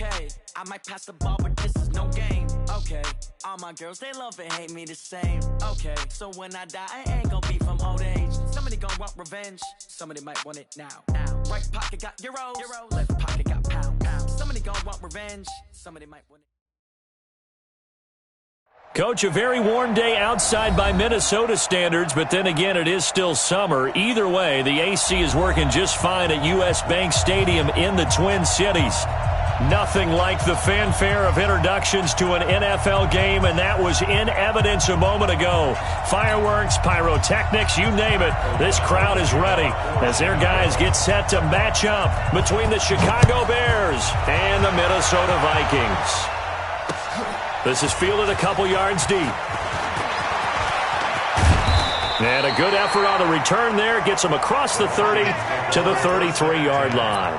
Okay, I might pass the ball, but this is no game. Okay, all my girls, they love and hate me the same. Okay, so when I die, I ain't gonna be from old age. Somebody gonna want revenge, somebody might want it now. Right pocket got euros, left pocket got pounds. Somebody gonna want revenge, somebody might want it. Coach, a very warm day outside by Minnesota standards, but then again, it is still summer. Either way, the AC is working just fine at U.S. Bank Stadium in the Twin Cities. Nothing like the fanfare of introductions to an NFL game, and that was in evidence a moment ago. Fireworks, pyrotechnics, you name it. This crowd is ready as their guys get set to match up between the Chicago Bears and the Minnesota Vikings. This is fielded a couple yards deep. And a good effort on the return there. Gets him across the 30 to the 33-yard line.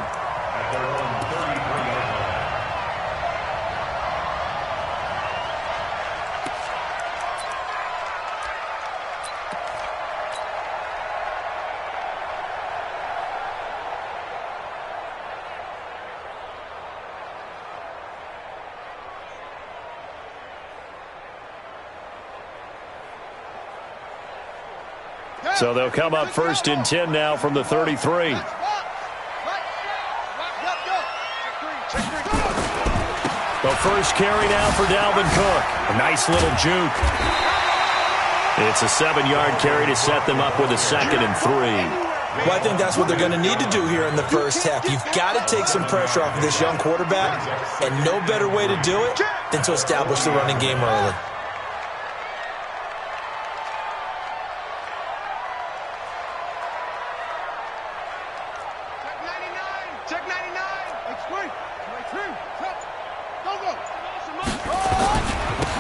So they'll come up 1st and 10 now from the 33. The first carry now for Dalvin Cook. A nice little juke. It's a 7-yard carry to set them up with a 2nd and 3. Well, I think that's what they're going to need to do here in the first half. You've got to take some pressure off of this young quarterback, and no better way to do it than to establish the running game early.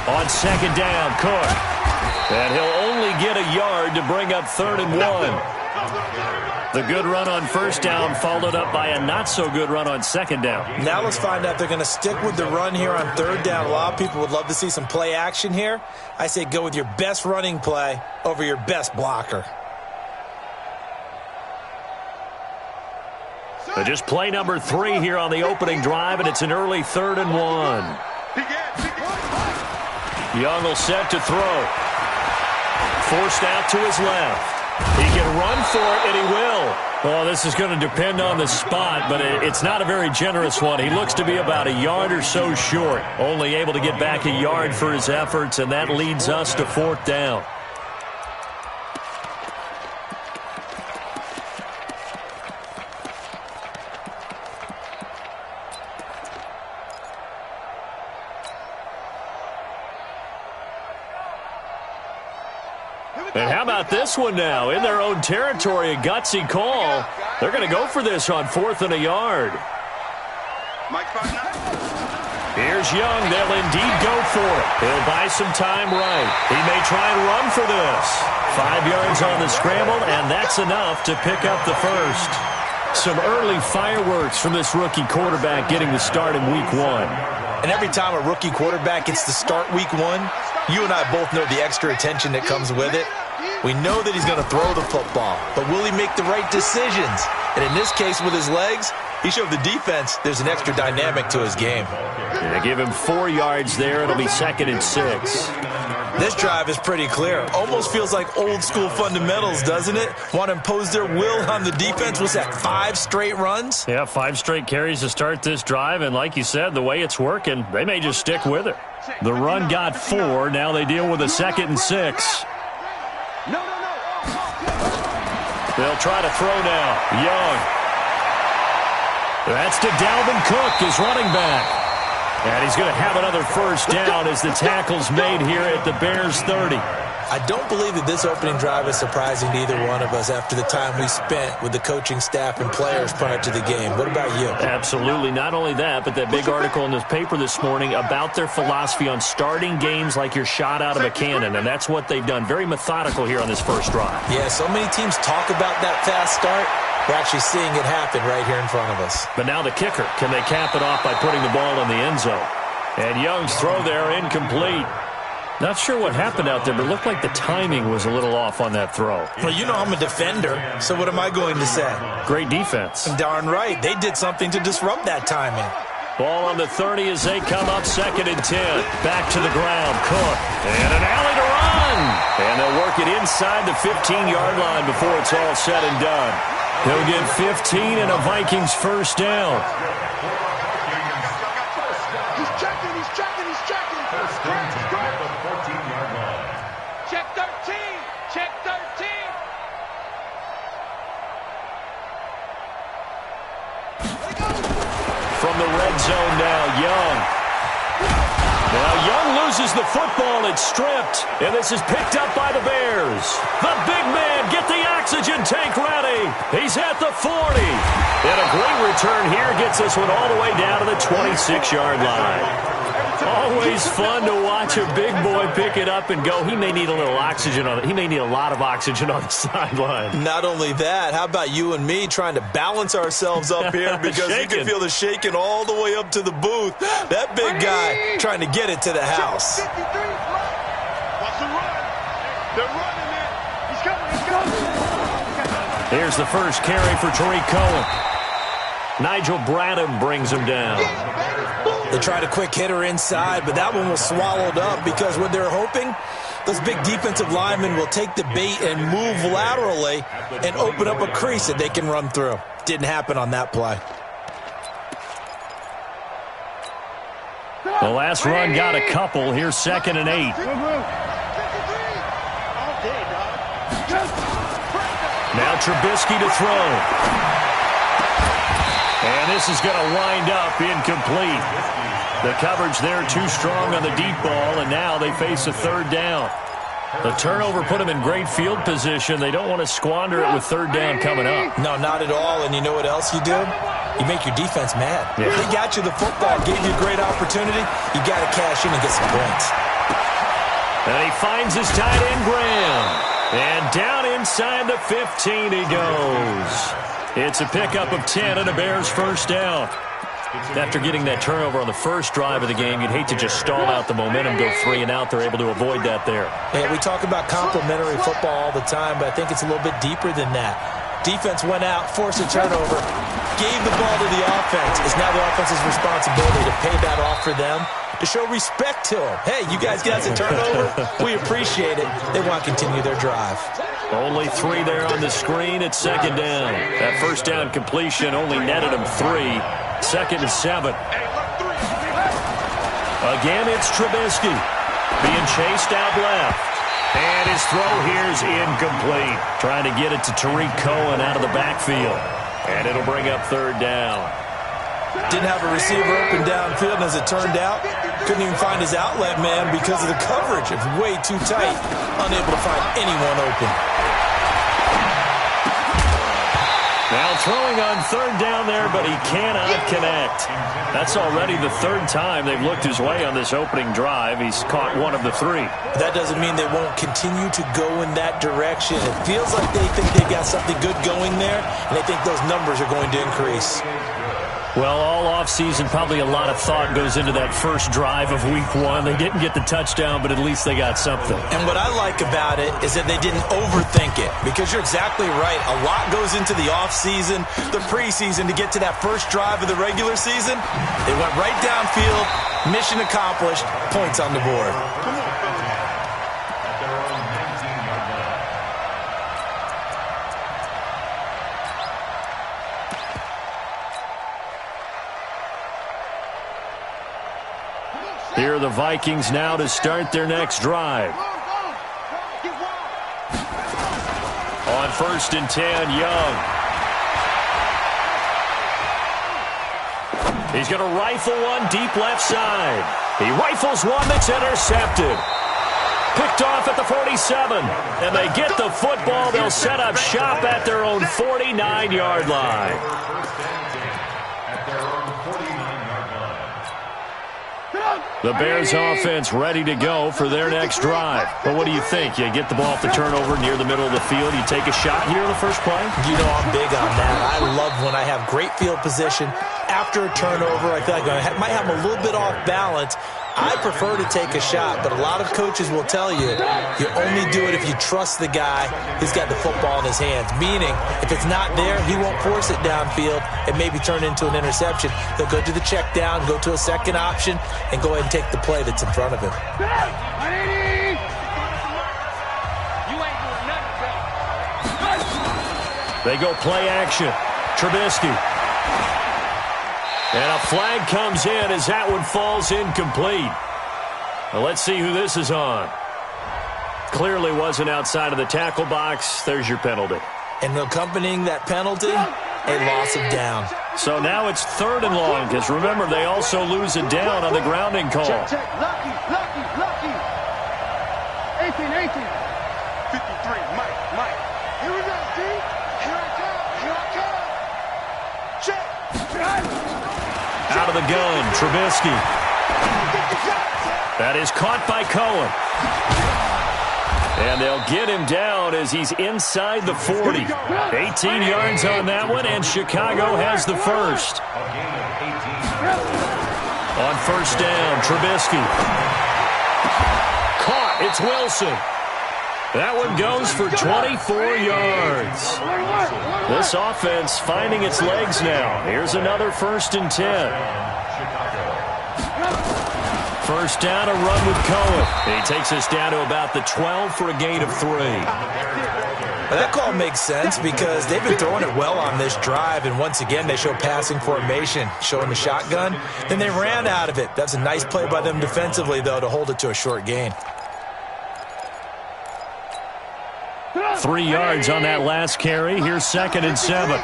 On 2nd down, Cook. And he'll only get a yard to bring up 3rd and 1. The good run on 1st down followed up by a not-so-good run on 2nd down. Now let's find out if they're going to stick with the run here on 3rd down. A lot of people would love to see some play action here. I say go with your best running play over your best blocker. So just play number 3 here on the opening drive, and it's an early 3rd and 1. Young will set to throw. Forced out to his left. He can run for it, and he will. Well, this is going to depend on the spot, but it's not a very generous one. He looks to be about a yard or so short. Only able to get back a yard for his efforts, and that leads us to 4th down. And how about this one now? In their own territory, a gutsy call. They're going to go for this on 4th and a yard. Here's Young. They'll indeed go for it. He'll buy some time right. He may try and run for this. 5 yards on the scramble, and that's enough to pick up the first. Some early fireworks from this rookie quarterback getting the start in Week 1. And every time a rookie quarterback gets to start Week 1, you and I both know the extra attention that comes with it. We know that he's going to throw the football, but will he make the right decisions? And in this case, with his legs, he showed the defense there's an extra dynamic to his game. They give him 4 yards there. It'll be 2nd and 6. This drive is pretty clear. Almost feels like old school fundamentals, doesn't it? Want to impose their will on the defense. Was that 5 straight runs? Yeah, 5 straight carries to start this drive, and like you said, the way it's working, they may just stick with it. The run got 4. Now they deal with a 2nd and 6. They'll try to throw now. Young. That's to Dalvin Cook, his running back. And he's going to have another first down as the tackle's made here at the Bears' 30. I don't believe that this opening drive is surprising to either one of us after the time we spent with the coaching staff and players prior to the game. What about you? Absolutely. Not only that, but that big article in the paper this morning about their philosophy on starting games like you're shot out of a cannon, and that's what they've done. Very methodical here on this first drive. Yeah, so many teams talk about that fast start. We're actually seeing it happen right here in front of us. But now the kicker. Can they cap it off by putting the ball in the end zone? And Young's throw there incomplete. Not sure what happened out there, but it looked like the timing was a little off on that throw. Well, you know I'm a defender, so what am I going to say? Great defense. Darn right. They did something to disrupt that timing. Ball on the 30 as they come up 2nd and 10. Back to the ground. Cook. And an alley to run. And they'll work it inside the 15-yard line before it's all said and done. He'll get 15 and a Vikings first down. He's checking. Check 13. Check 13. From the red zone now, Young. Now Young loses the football. It's stripped. And this is picked up by the Bears. The big man, get the oxygen tank ready. He's at the 40. And a great return here gets this one all the way down to the 26-yard line. Always fun to watch a big boy pick it up and go. He may need a little oxygen on it. He may need a lot of oxygen on the sideline. Not only that, how about you and me trying to balance ourselves up here because you can feel the shaking all the way up to the booth. That big guy trying to get it to the house. Watch the run. They're running it. He's coming. Here's the first carry for Tariq Cohen. Nigel Bradham brings him down. They tried a quick hitter inside, but that one was swallowed up because what they're hoping, those big defensive linemen will take the bait and move laterally and open up a crease that they can run through. Didn't happen on that play. The last run got a couple. Here's 2nd and 8. Now Trubisky to throw. And this is going to wind up incomplete. The coverage there too strong on the deep ball, and now they face a 3rd down. The turnover put them in great field position. They don't want to squander it with 3rd down coming up. No, not at all. And you know what else you do? You make your defense mad. Yeah. They got you the football, gave you a great opportunity. You got to cash in and get some points. And he finds his tight end, Graham. And down inside the 15 he goes. It's a pickup of 10 and a Bears first down. After getting that turnover on the first drive of the game, you'd hate to just stall out the momentum, go 3 and out. They're able to avoid that there. Yeah, we talk about complementary football all the time, but I think it's a little bit deeper than that. Defense went out, forced a turnover, gave the ball to the offense. It's now the offense's responsibility to pay that off for them, to show respect to them. Hey, you guys got a turnover? We appreciate it. They want to continue their drive. Only 3 there on the screen. It's 2nd down. That first down completion only netted him 3. 2nd and 7. Again, it's Trubisky being chased out left. And his throw here is incomplete. Trying to get it to Tariq Cohen out of the backfield. And it'll bring up 3rd down. Didn't have a receiver open downfield, and as it turned out, couldn't even find his outlet man because of the coverage. It's way too tight. Unable to find anyone open. Now throwing on 3rd down there, but he cannot connect. That's already the 3rd time they've looked his way on this opening drive. He's caught 1 of the 3. That doesn't mean they won't continue to go in that direction. It feels like they think they've got something good going there, and they think those numbers are going to increase. Well, all offseason, probably a lot of thought goes into that first drive of week 1. They didn't get the touchdown, but at least they got something. And what I like about it is that they didn't overthink it, because you're exactly right. A lot goes into the offseason, the preseason, to get to that first drive of the regular season. They went right downfield, mission accomplished, points on the board. Here are the Vikings now to start their next drive. On 1st and 10, Young. He's going to rifle one deep left side. He rifles one that's intercepted. Picked off at the 47. And they get the football. They'll set up shop at their own 49-yard line. The Bears offense ready to go for their next drive. But what do you think? You get the ball off the turnover near the middle of the field. You take a shot here in the first play? You know I'm big on that. I love when I have great field position after a turnover. I feel like I might have a little bit off balance, I prefer to take a shot, but a lot of coaches will tell you you only do it if you trust the guy who's got the football in his hands. Meaning, if it's not there, he won't force it downfield and maybe turn it into an interception. He'll go to the check down, go to a second option, and go ahead and take the play that's in front of him. They go play action. Trubisky. And a flag comes in as that one falls incomplete. Well, let's see who this is on. Clearly wasn't outside of the tackle box. There's your penalty. And accompanying that penalty, a loss of down. So now it's 3rd and long, because remember, they also lose a down on the grounding call. Check. Lucky. 18. 53, Mike. Here we go, D. Here I come. Check. Out of the gun, Trubisky. That is caught by Cohen. And they'll get him down as he's inside the 40. 18 yards on that one, and Chicago has the first. On first down, Trubisky. Caught, it's Wilson. That one goes for 24 yards. This offense finding its legs now. Here's another 1st and 10. First down, a run with Cohen. He takes us down to about the 12 for a gain of 3. Well, that call makes sense because they've been throwing it well on this drive, and once again they show passing formation, showing the shotgun. Then they ran out of it. That's a nice play by them defensively, though, to hold it to a short gain. 3 yards on that last carry. Here's 2nd and 7.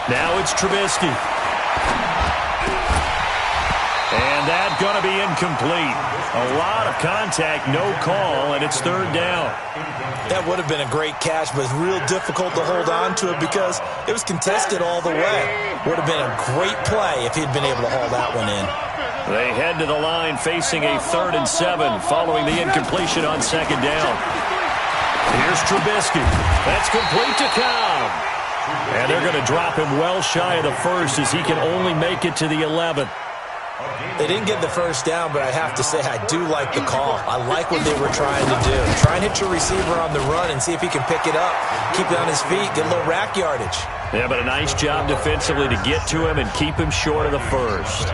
Now it's Trubisky. And that's going to be incomplete. A lot of contact, no call, and it's 3rd down. That would have been a great catch, but it's real difficult to hold on to it because it was contested all the way. Would have been a great play if he'd been able to haul that one in. They head to the line facing a 3rd and 7 following the incompletion on 2nd down. Here's Trubisky. That's complete to Cobb. And they're going to drop him well shy of the first as he can only make it to the 11th. They didn't get the first down, but I have to say I do like the call. I like what they were trying to do. Try and hit your receiver on the run and see if he can pick it up, keep it on his feet, get a little rack yardage. Yeah, but a nice job defensively to get to him and keep him short of the first.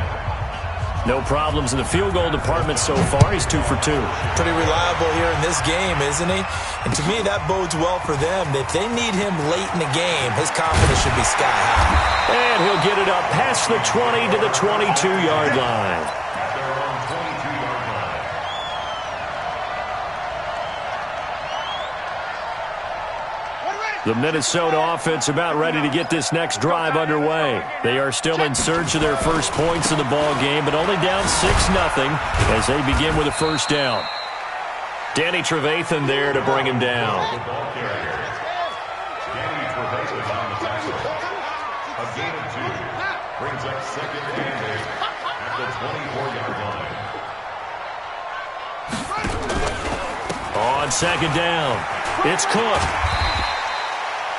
No problems in the field goal department so far. He's 2 for 2. Pretty reliable here in this game, isn't he? And to me, that bodes well for them. If they need him late in the game, his confidence should be sky high. And he'll get it up past the 20 to the 22-yard line. The Minnesota offense about ready to get this next drive underway. They are still in search of their first points in the ball game, but only down 6-0 as they begin with a first down. Danny Trevathan there to bring him down. A gain of 2 brings up 2nd and 8 at the 24-yard line. On 2nd down, it's Cook.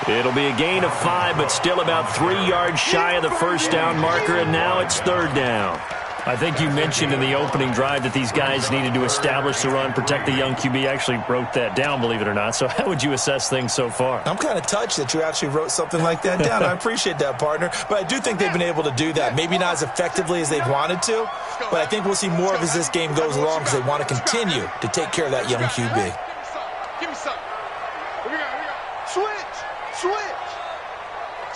It'll be a gain of 5, but still about 3 yards shy of the first down marker, and now it's 3rd down. I think you mentioned in the opening drive that these guys needed to establish the run, protect the young QB. Actually wrote that down, believe it or not. So how would you assess things so far? I'm kind of touched that you actually wrote something like that down. I appreciate that, partner. But I do think they've been able to do that. Maybe not as effectively as they've wanted to, but I think we'll see more of as this game goes along because they want to continue to take care of that young QB. Give me something. Here we go. Switch.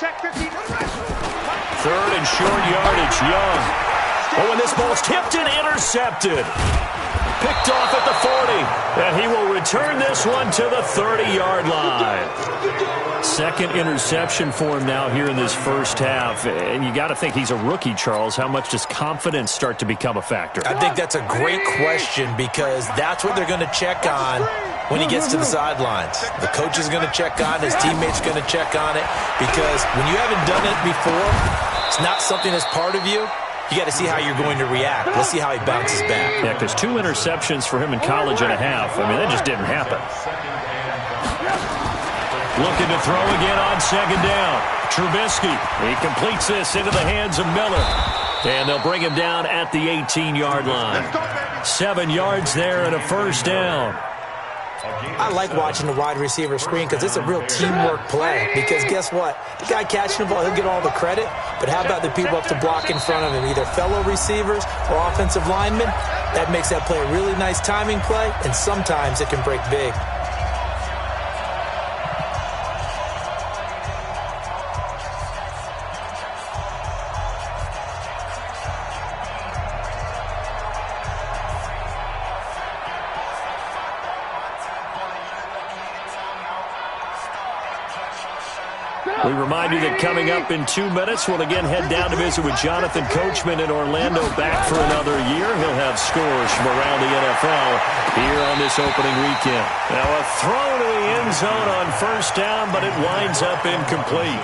Check 15. 3rd and short yardage, Young. Oh, and this ball's tipped and intercepted. Picked off at the 40. And he will return this one to the 30-yard line. 2nd interception for him now here in this first half. And you got to think he's a rookie, Charles. How much does confidence start to become a factor? I think that's a great question because that's what they're going to check on when he gets to the sidelines. The coach is going to check on it. His teammates are going to check on it because when you haven't done it before, it's not something that's part of you. You got to see how you're going to react. Let's see how he bounces back. Yeah, because 2 interceptions for him in college and a half. I mean, that just didn't happen. Looking to throw again on second down. Trubisky, he completes this into the hands of Miller. And they'll bring him down at the 18-yard line. 7 yards there and a first down. I like watching the wide receiver screen because it's a real teamwork play. Because guess what? The guy catching the ball, he'll get all the credit. But how about the people up to block in front of him, either fellow receivers or offensive linemen? That makes that play a really nice timing play, and sometimes it can break big. We remind you that coming up in 2 minutes, we'll again head down to visit with Jonathan Coachman in Orlando, back for another year. He'll have scores from around the NFL here on this opening weekend. Now a throw to the end zone on first down, but it winds up incomplete.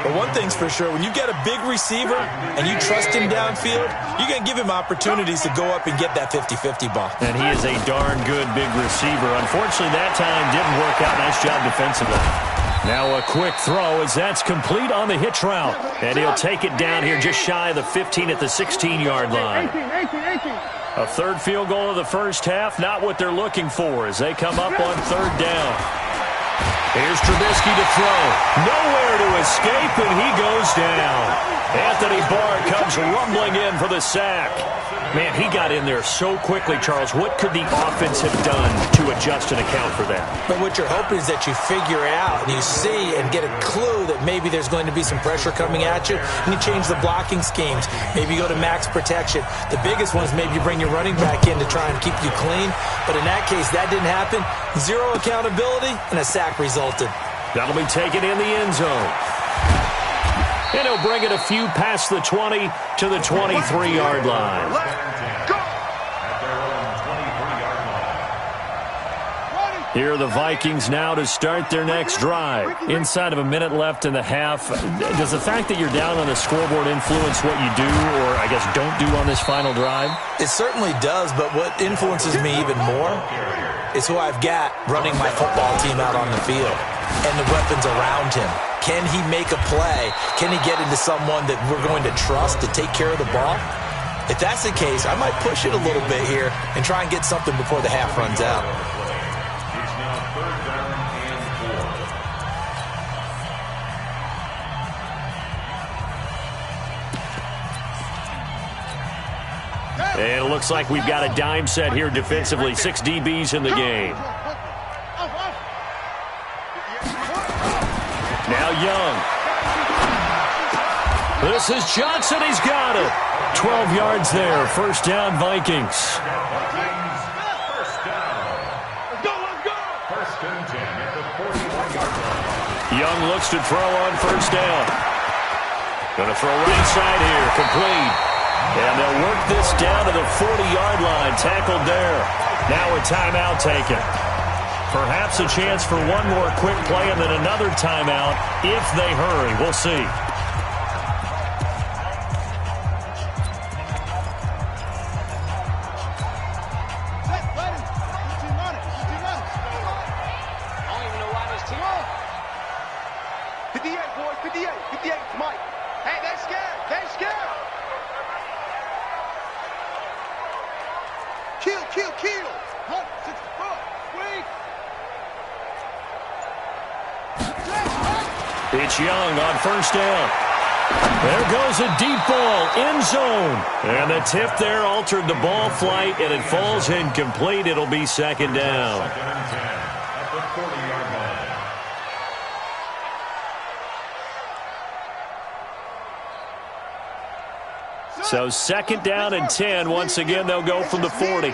But one thing's for sure, when you get a big receiver and you trust him downfield, you're going to give him opportunities to go up and get that 50-50 ball. And he is a darn good big receiver. Unfortunately, that time didn't work out. Nice job defensively. Now a quick throw as that's complete on the hitch route. And he'll take it down here just shy of the 15 at the 16-yard line. 18. A third field goal of the first half, not what they're looking for as they come up on third down. Here's Trubisky to throw. Nowhere to escape, and he goes down. Anthony Barr comes rumbling in for the sack. Man, he got in there so quickly, Charles. What could the offense have done to adjust and account for that? But what you're hoping is that you figure out and you see and get a clue that maybe there's going to be some pressure coming at you, and you change the blocking schemes. Maybe you go to max protection. The biggest one is maybe you bring your running back in to try and keep you clean. But in that case, that didn't happen. Zero accountability, and a sack resulted. That'll be taken in the end zone. And he'll bring it a few past the 20 to the 23-yard line. Here are the Vikings now to start their next drive. Inside of a minute left in the half, does the fact that you're down on the scoreboard influence what you do or, I guess, don't do on this final drive? It certainly does, but what influences me even more is who I've got running my football team out on the field and the weapons around him. Can he make a play? Can he get into someone that we're going to trust to take care of the ball? If that's the case, I might push it a little bit here and try and get something before the half runs out. It's now third down and 4. And it looks like we've got a dime set here defensively. 6 DBs in the game. Now Young. This is Johnson. He's got it. 12 yards there. First down, Vikings. First down. First and 10 at the 41-yard line. Young looks to throw on first down. Going to throw right side here. Complete. And they'll work this down to the 40-yard line. Tackled there. Now a timeout taken. Perhaps a chance for one more quick play and then another timeout if they hurry. We'll see. It's Young on first down. There goes a deep ball, end zone. And the tip there altered the ball flight, and it falls incomplete. It'll be second down. Second and 10 at the 40-yard line. So second down and 10. Once again, they'll go from the 40.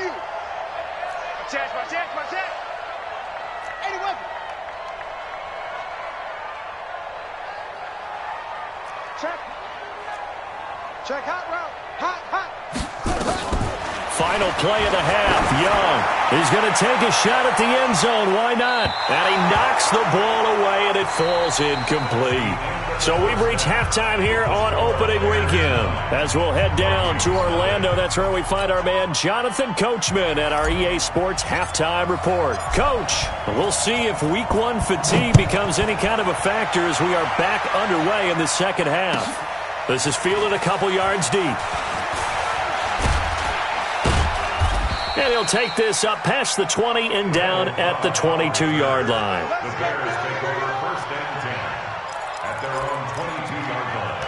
final play of the half. Young is going to take a shot at the end zone. Why not? And he knocks the ball away, and it falls incomplete. So we've reached halftime here on opening weekend. As we'll head down to Orlando, that's where we find our man Jonathan Coachman at our EA Sports Halftime Report. Coach, we'll see if Week 1 fatigue becomes any kind of a factor as we are back underway in the second half. This is fielded a couple yards deep. And he'll take this up past the 20 and down at the 22-yard line. The Bears take over first and 10 at their own 22-yard line.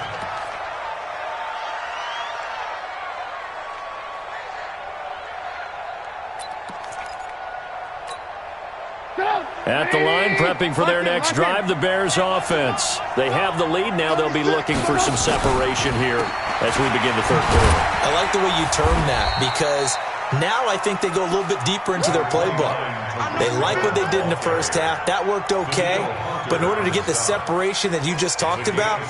At the line, prepping for their next drive, the Bears offense. They have the lead. Now they'll be looking for some separation here as we begin the third quarter. I like the way you term that because now I think they go a little bit deeper into their playbook. They like what they did in the first half. That worked okay. But in order to get the separation that you just talked about,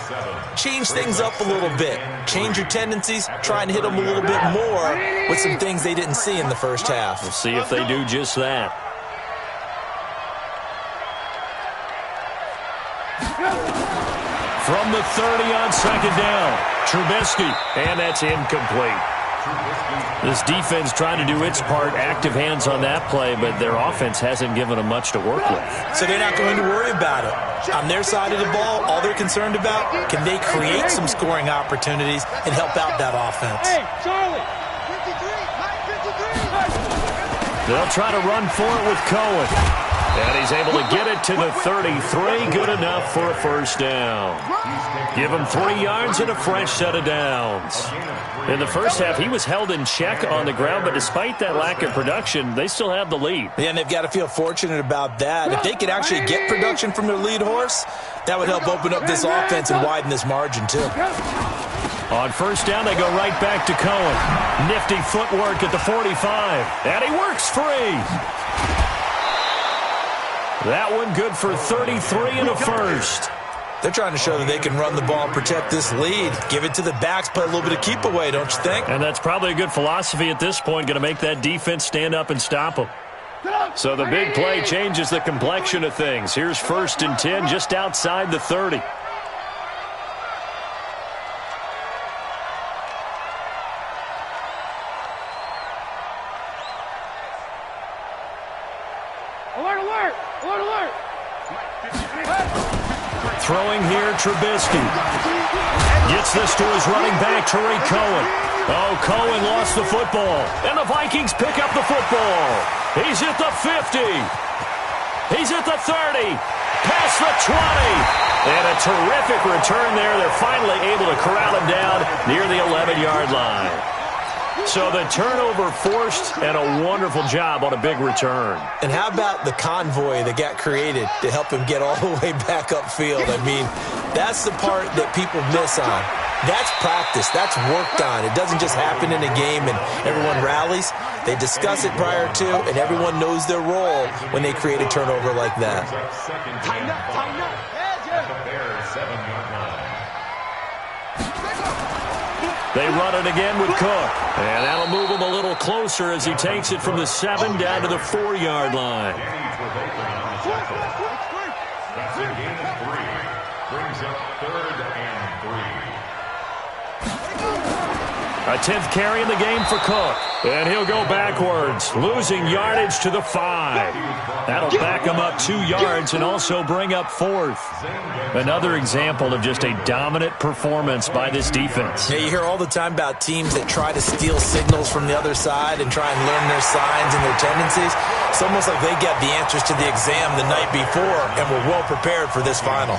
change things up a little bit. Change your tendencies. Try and hit them a little bit more with some things they didn't see in the first half. We'll see if they do just that. From the 30 on second down, Trubisky, and that's incomplete. This defense trying to do its part, active hands on that play, but their offense hasn't given them much to work with. So they're not going to worry about it. On their side of the ball, all they're concerned about, can they create some scoring opportunities and help out that offense? Hey, Charlie! 53! They'll try to run for it with Cohen. And he's able to get it to the 33. Good enough for a first down. Give him 3 yards and a fresh set of downs. In the first half, he was held in check on the ground, but despite that lack of production, they still have the lead. Yeah, and they've got to feel fortunate about that. If they could actually get production from their lead horse, that would help open up this offense and widen this margin, too. On first down, they go right back to Cohen. Nifty footwork at the 45. And he works free. That one good for 33 and a first. They're trying to show that they can run the ball and protect this lead. Give it to the backs, play a little bit of keep away, don't you think? And that's probably a good philosophy at this point, going to make that defense stand up and stop them. So the big play changes the complexion of things. Here's first and 10 just outside the 30. Throwing here, Trubisky. Gets this to his running back, Tariq Cohen. Oh, Cohen lost the football. And the Vikings pick up the football. He's at the 50. He's at the 30. Past the 20. And a terrific return there. They're finally able to corral him down near the 11-yard line. So the turnover forced and a wonderful job on a big return. And how about the convoy that got created to help him get all the way back upfield? I mean, that's the part that people miss on. That's practice. That's worked on. It doesn't just happen in a game and everyone rallies. They discuss it prior to, and everyone knows their role when they create a turnover like that. Tighten up. At the Bears' 7-yard line. They run it again with Cook. And that'll move him a little closer as he takes it from the 7 down to the 4-yard line. That's a gain of 3. Brings up 3rd and 3. A 10th carry in the game for Cook. And he'll go backwards, losing yardage to the 5. That'll back him up 2 yards and also bring up 4th. Another example of just a dominant performance by this defense. Yeah, you hear all the time about teams that try to steal signals from the other side and try and learn their signs and their tendencies. It's almost like they got the answers to the exam the night before and were well prepared for this final.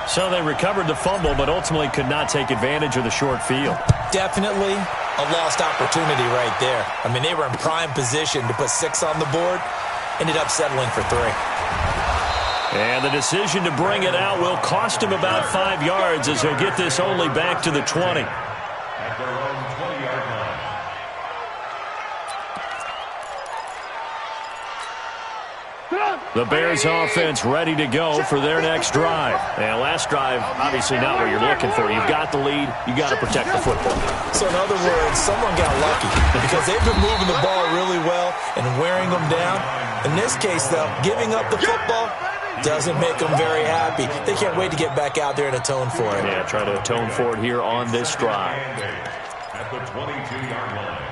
So they recovered the fumble, but ultimately could not take advantage of the short field. Definitely a lost opportunity right there. I mean, they were in prime position to put 6 on the board, ended up settling for 3. And the decision to bring it out will cost him about 5 yards as he'll get this only back to the 20. At their own 20-yard line. The Bears offense ready to go for their next drive. And last drive, obviously not what you're looking for. You've got the lead. You got to protect the football. So in other words, someone got lucky because they've been moving the ball really well and wearing them down. In this case, though, giving up the football doesn't make them very happy. They can't wait to get back out there and atone for it. Yeah, try to atone for it here on this drive. At the 22-yard line.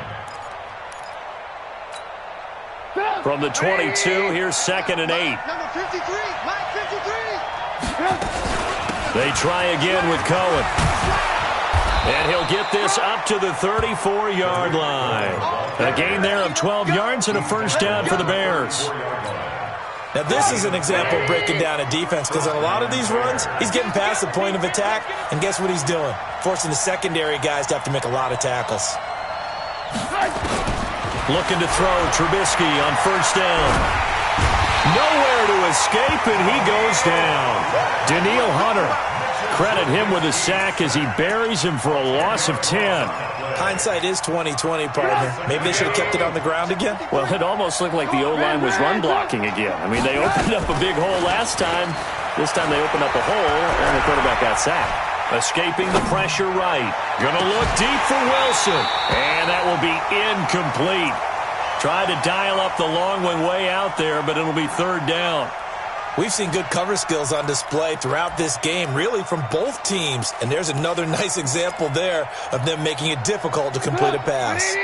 From the 22, here's 2nd and 8. Number 53, Mike 53. They try again with Cohen. And he'll get this up to the 34-yard line. A gain there of 12 yards and a first down for the Bears. Now, this is an example of breaking down a defense because on a lot of these runs, he's getting past the point of attack, and guess what he's doing? Forcing the secondary guys to have to make a lot of tackles. Looking to throw, Trubisky on first down. Nowhere to escape, and he goes down. Daniil Hunter, credit him with a sack as he buries him for a loss of 10. Hindsight is 20/20, partner. Maybe they should have kept it on the ground again? Well, it almost looked like the O-line was run blocking again. I mean, they opened up a big hole last time. This time they opened up a hole, and the quarterback got sacked. Escaping the pressure right. Gonna look deep for Wilson. And that will be incomplete. Tried to dial up the long one way out there, but it'll be third down. We've seen good cover skills on display throughout this game, really from both teams. And there's another nice example there of them making it difficult to complete a pass.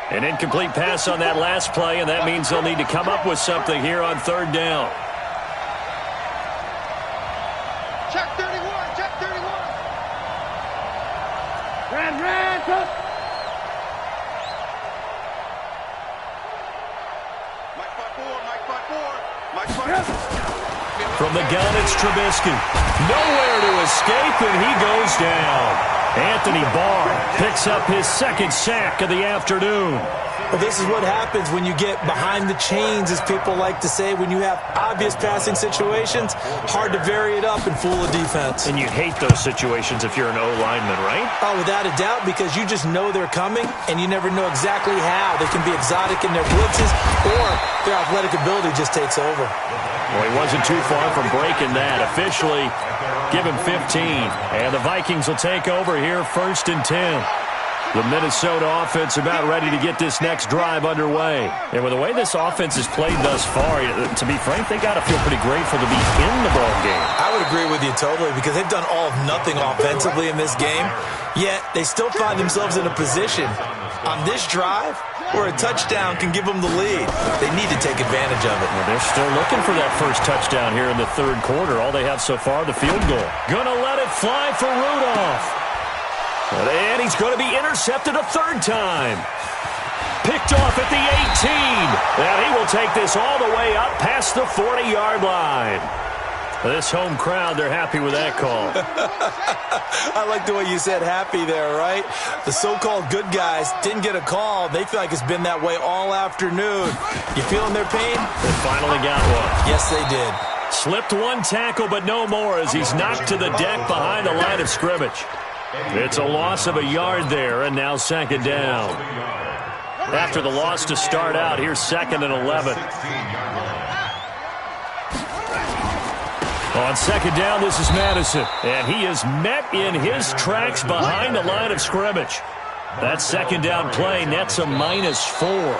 An incomplete pass on that last play, and that means they'll need to come up with something here on third down. Check 31, check 31. Red, Mike 5-4, Mike 5-4. From the gun, it's Trubisky. Nowhere to escape, and he goes down. Anthony Barr picks up his second sack of the afternoon. Well, this is what happens when you get behind the chains, as people like to say. When you have obvious passing situations, hard to vary it up and fool a defense. And you hate those situations if you're an O-lineman, right? Oh, without a doubt, because you just know they're coming, and you never know exactly how. They can be exotic in their blitzes, or their athletic ability just takes over. Well, he wasn't too far from breaking that. Officially, give him 15. And the Vikings will take over here, 1st and 10. The Minnesota offense about ready to get this next drive underway. And with the way this offense has played thus far, to be frank, they got to feel pretty grateful to be in the ball game. I would agree with you totally because they've done all of nothing offensively in this game, yet they still find themselves in a position on this drive where a touchdown can give them the lead. They need to take advantage of it. Well, they're still looking for that first touchdown here in the third quarter. All they have so far, the field goal. Gonna let it fly for Rudolph. And he's going to be intercepted a third time. Picked off at the 18. And he will take this all the way up past the 40-yard line. This home crowd, they're happy with that call. I like the way you said happy there, right? The so-called good guys didn't get a call. They feel like it's been that way all afternoon. You feeling their pain? They finally got one. Yes, they did. Slipped one tackle, but no more as he's knocked to the deck behind the line of scrimmage. It's a loss of a yard there, and now second down. After the loss to start out, here's 2nd and 11. On second down, this is Madison, and he is met in his tracks behind the line of scrimmage. That second down play nets a -4.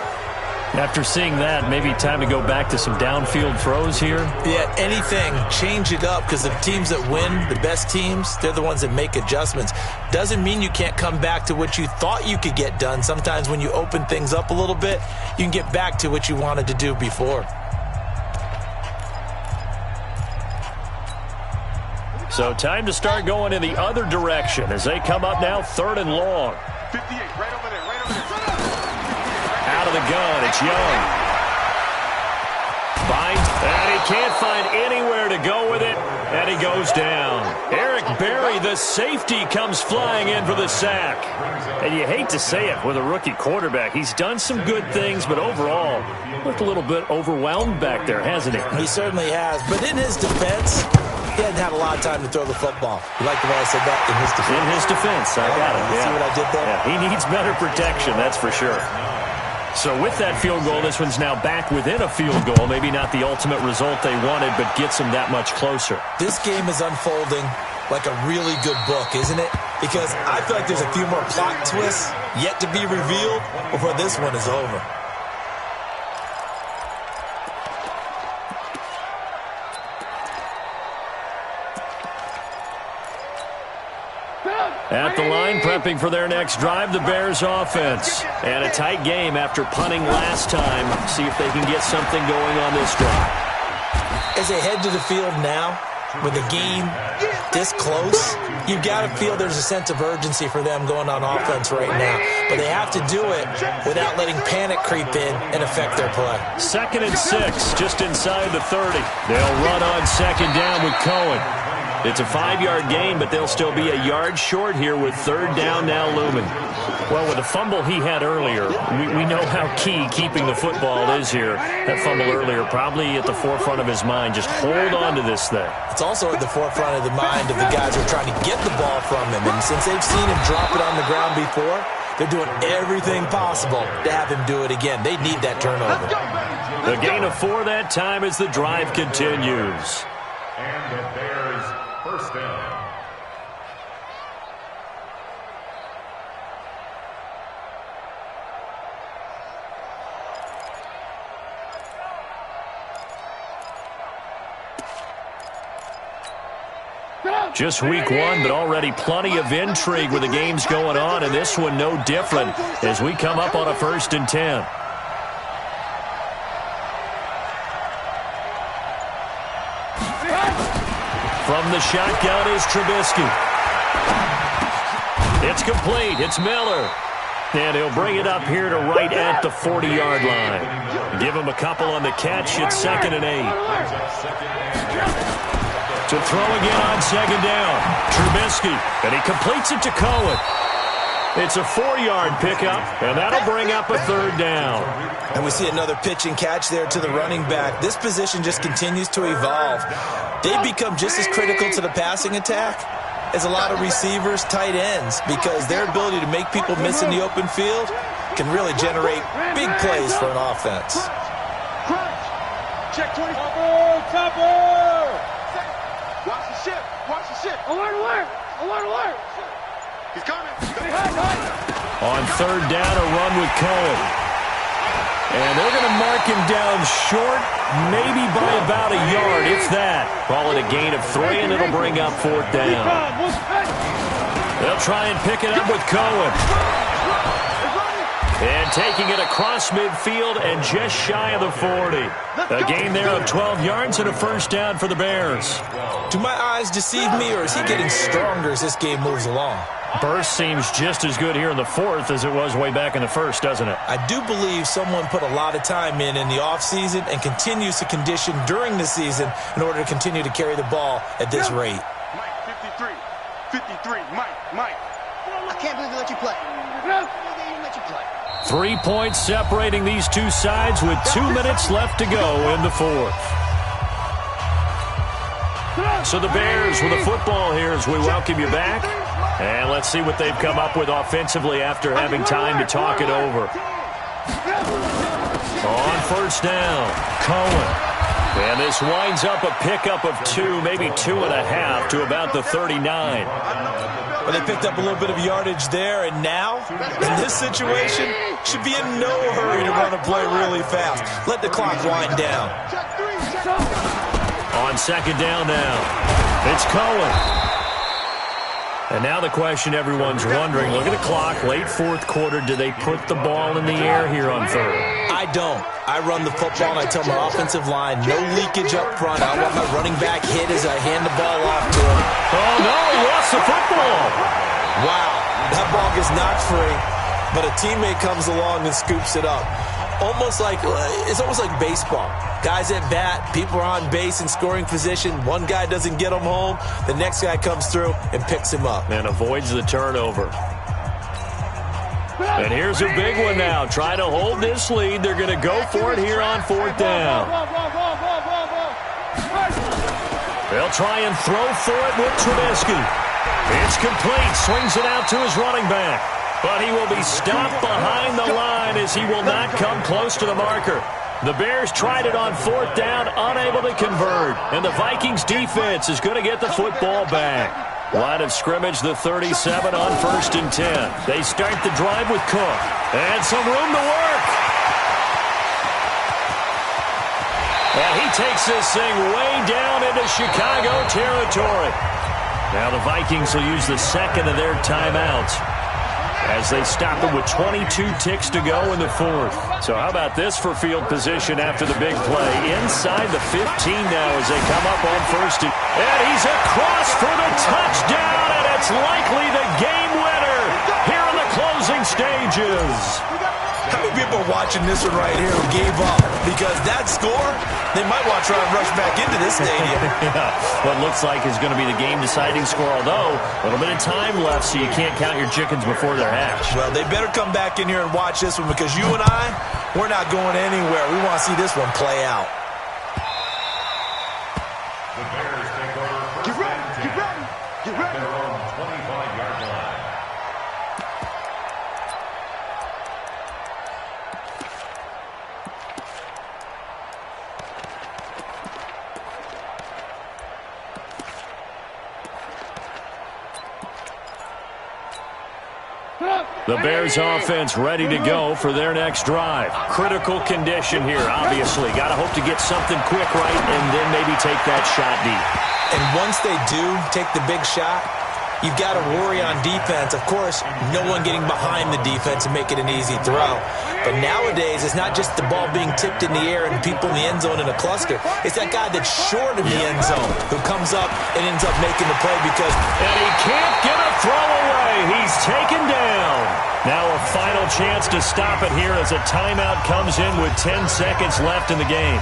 After seeing that, maybe time to go back to some downfield throws here. Yeah, anything. Change it up because the teams that win, the best teams, they're the ones that make adjustments. Doesn't mean you can't come back to what you thought you could get done. Sometimes when you open things up a little bit, you can get back to what you wanted to do before. So time to start going in the other direction as they come up now 3rd and long. 58, right over there, right over there. Out of the gun, it's Young. Finds, and he can't find anywhere to go with it, and he goes down. Eric Berry, the safety, comes flying in for the sack. And you hate to say it with a rookie quarterback. He's done some good things, but overall, looked a little bit overwhelmed back there, hasn't he? He certainly has, but in his defense, he hadn't had a lot of time to throw the football. You like the way I said that? In his defense. In his defense, I got it. You see what I did there? Yeah, he needs better protection, that's for sure. So with that field goal, this one's now back within a field goal. Maybe not the ultimate result they wanted, but gets them that much closer. This game is unfolding like a really good book, isn't it? Because I feel like there's a few more plot twists yet to be revealed before this one is over. At the line, prepping for their next drive, the Bears offense. And a tight game after punting last time. See if they can get something going on this drive. As they head to the field now, with the game this close, you've got to feel there's a sense of urgency for them going on offense right now. But they have to do it without letting panic creep in and affect their play. 2nd and 6, just inside the 30. They'll run on 2nd down with Cohen. It's a 5-yard gain, but they'll still be a yard short here with 3rd down now looming. Well, with the fumble he had earlier, we know how key keeping the football is here. That fumble earlier probably at the forefront of his mind. Just hold on to this thing. It's also at the forefront of the mind of the guys who are trying to get the ball from him. And since they've seen him drop it on the ground before, they're doing everything possible to have him do it again. They need that turnover. The gain of 4 that time as the drive continues. And the Bears first down. Just week 1, but already plenty of intrigue with the games going on, and this one no different as we come up on a 1st and 10. From the shotgun is Trubisky. It's complete. It's Miller. And he'll bring it up here to right at the 40-yard line. Give him a couple on the catch. It's 2nd and 8. To throw again on 2nd down. Trubisky. And he completes it to Cohen. It's a 4-yard pickup, and that'll bring up a 3rd down. And we see another pitch and catch there to the running back. This position just continues to evolve. They've become just as critical to the passing attack as a lot of receivers, tight ends, because their ability to make people miss in the open field can really generate big plays for an offense. Check 20. Topper! Watch the ship. Watch the ship. Alert, alert. Alert, alert. He's coming. On 3rd down, a run with Cohen. And they're going to mark him down short, maybe by about a yard, if that. Call it a gain of 3, and it'll bring up 4th down. They'll try and pick it up with Cohen. And taking it across midfield and just shy of the 40. A gain there of 12 yards and a 1st down for the Bears. Do my eyes deceive me, or is he getting stronger as this game moves along? Burst seems just as good here in the 4th as it was way back in the 1st, doesn't it? I do believe someone put a lot of time in the offseason and continues to condition during the season in order to continue to carry the ball at this rate. Mike, 53. 53. Mike. I can't believe they let you play. They let you play. 3 points separating these two sides with 2 minutes left to go in the 4th. So the Bears with the football here as we welcome you back. And let's see what they've come up with offensively after having time to talk it over. On 1st down, Cohen. And this winds up a pickup of 2, maybe 2.5 to about the 39. Well, they picked up a little bit of yardage there, and now, in this situation, should be in no hurry to run a play really fast. Let the clock wind down. On 2nd down now, it's Cohen. And now the question everyone's wondering, look at the clock, late 4th quarter, do they put the ball in the air here on 3rd? I don't. I run the football, and I tell my offensive line, no leakage up front. I want my running back hit as I hand the ball off to him. Oh, no, he lost the football. Wow, that ball gets knocked free, but a teammate comes along and scoops it up. It's almost like baseball. Guys at bat, people are on base in scoring position. One guy doesn't get him home. The next guy comes through and picks him up. And avoids the turnover. And here's a big one now. Trying to hold this lead. They're going to go for it here on 4th down. They'll try and throw for it with Trubisky. It's complete. Swings it out to his running back. But he will be stopped behind the line as he will not come close to the marker. The Bears tried it on 4th down, unable to convert. And the Vikings defense is going to get the football back. Line of scrimmage, the 37 on 1st and 10. They start the drive with Cook. And some room to work. And he takes this thing way down into Chicago territory. Now the Vikings will use the second of their timeouts as they stop it with 22 ticks to go in the 4th. So how about this for field position after the big play? Inside the 15 now as they come up on 1st. And he's across for the touchdown, and it's likely the game winner here in the closing stages. How many people are watching this one right here who gave up? Because that score, they might want to try and rush back into this stadium. Yeah, what looks like is going to be the game-deciding score, although a little bit of time left, so you can't count your chickens before they're hatched. Well, they better come back in here and watch this one because you and I, we're not going anywhere. We want to see this one play out. The Bears take over. Get ready, get ready, get ready. Their own 25-yard line. The Bears offense ready to go for their next drive. Critical condition here, obviously. Got to hope to get something quick right and then maybe take that shot deep. And once they do take the big shot, you've got to worry on defense. Of course, no one getting behind the defense and make it an easy throw. But nowadays, it's not just the ball being tipped in the air and people in the end zone in a cluster. It's that guy that's short of the end zone who comes up and ends up making the play because... And he can't get a throw away. He's taken down. Now a final chance to stop it here as a timeout comes in with 10 seconds left in the game.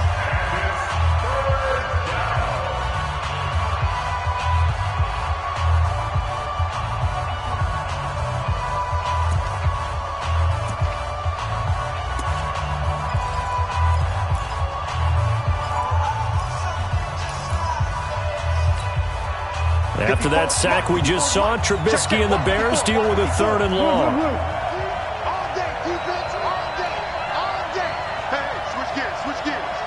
After that sack we just saw, Trubisky and the Bears deal with a 3rd and long. All day, defense, all day, all day. Hey, switch gears, switch gears.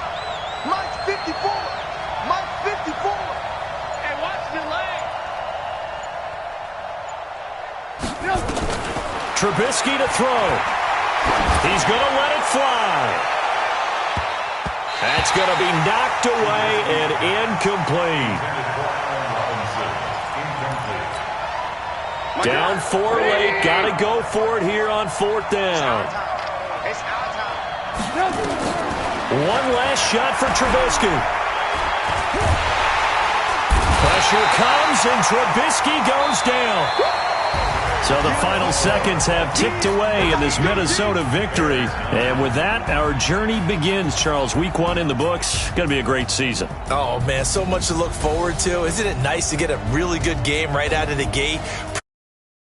Mike's 54, Mike's 54. Hey, watch the leg. Trubisky to throw. He's going to let it fly. That's going to be knocked away and incomplete. Down 4 late. Got to go for it here on 4th down. One last shot for Trubisky. Pressure comes, and Trubisky goes down. So the final seconds have ticked away in this Minnesota victory. And with that, our journey begins, Charles. Week 1 in the books. Going to be a great season. Oh, man, so much to look forward to. Isn't it nice to get a really good game right out of the gate?